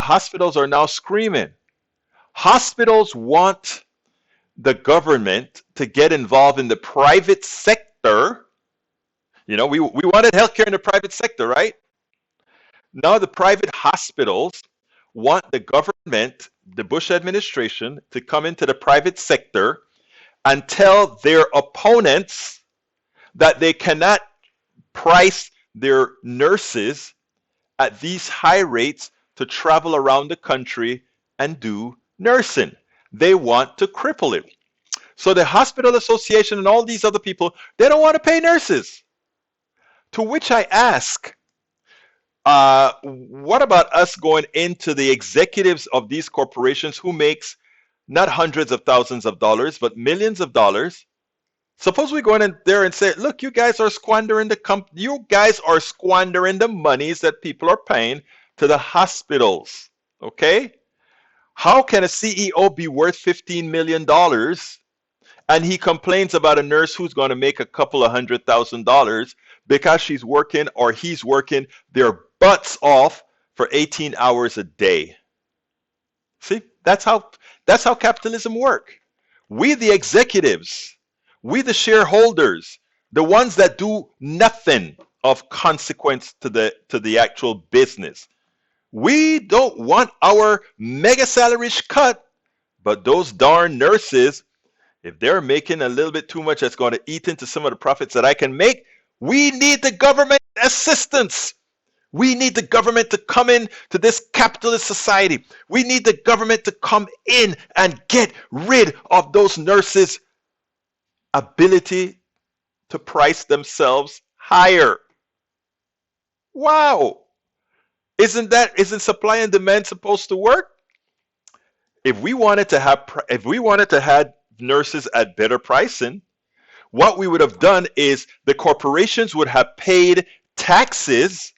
hospitals are now screaming. Hospitals want the government to get involved in the private sector. You know, we wanted healthcare in the private sector, right? Now the private hospitals want the government, the Bush administration, to come into the private sector and tell their opponents that they cannot price their nurses at these high rates to travel around the country and do nursing. They want to cripple it. So the hospital association and all these other people, they don't want to pay nurses. To which I ask, what about us going into the executives of these corporations who makes not hundreds of thousands of dollars, but millions of dollars? Suppose we go in there and say, look, you guys are squandering the monies that people are paying to the hospitals. Okay? How can a CEO be worth $15 million and he complains about a nurse who's going to make a couple of $100,000 because she's working or he's working their butts off for 18 hours a day? See, that's how capitalism works. We the executives, we the shareholders, the ones that do nothing of consequence to the actual business. We don't want our mega salaries cut, but those darn nurses, if they're making a little bit too much, that's going to eat into some of the profits that I can make. We need the government assistance. We need the government to come in to this capitalist society. We need the government to come in and get rid of those nurses' ability to price themselves higher. Wow. Isn't supply and demand supposed to work? If we wanted to have nurses at better pricing, what we would have done is the corporations would have paid taxes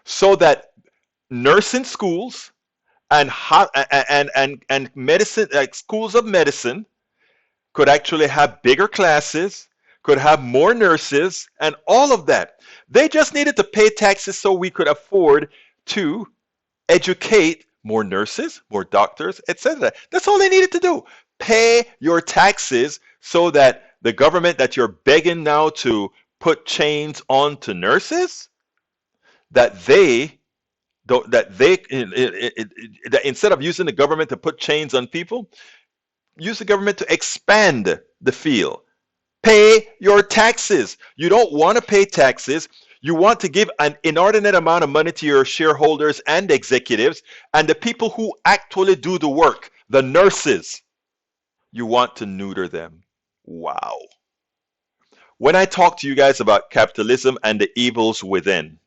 so that nursing schools and medicine, like schools of medicine, could actually have bigger classes, could have more nurses, and all of that. They just needed to pay taxes so we could afford to educate more nurses, more doctors, etc. That's all they needed to do. Pay your taxes so that the government that you're begging now to put chains on to nurses, that instead of using the government to put chains on people, use the government to expand the field. Pay your taxes. You don't want to pay taxes. You want to give an inordinate amount of money to your shareholders and executives, and the people who actually do the work, the nurses, you want to neuter them. Wow. When I talk to you guys about capitalism and the evils within,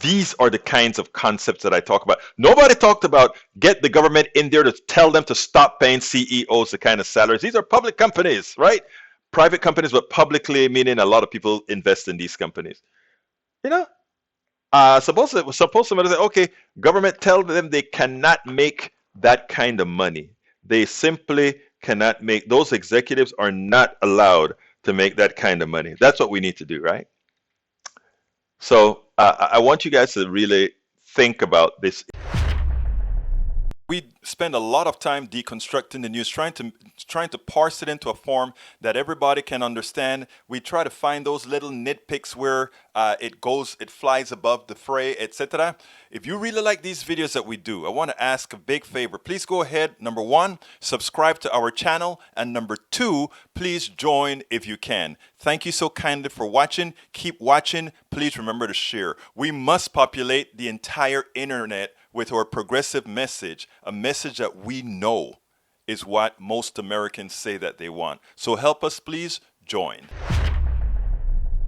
these are the kinds of concepts that I talk about. Nobody talked about get the government in there to tell them to stop paying CEOs the kind of salaries. These are public companies, right? Private companies, but publicly, meaning a lot of people invest in these companies. You know, suppose somebody say, okay, government tell them they cannot make that kind of money. They simply cannot make. Those executives are not allowed to make that kind of money. That's what we need to do, right? So I want you guys to really think about this. We spend a lot of time deconstructing the news, trying to parse it into a form that everybody can understand. We try to find those little nitpicks where it flies above the fray, etc. If you really like these videos that we do, I want to ask a big favor. Please go ahead, number one, subscribe to our channel, and number two, please join if you can. Thank you so kindly for watching. Keep watching. Please remember to share. We must populate the entire internet with our progressive message, a message that we know is what most Americans say that they want. So help us, please join.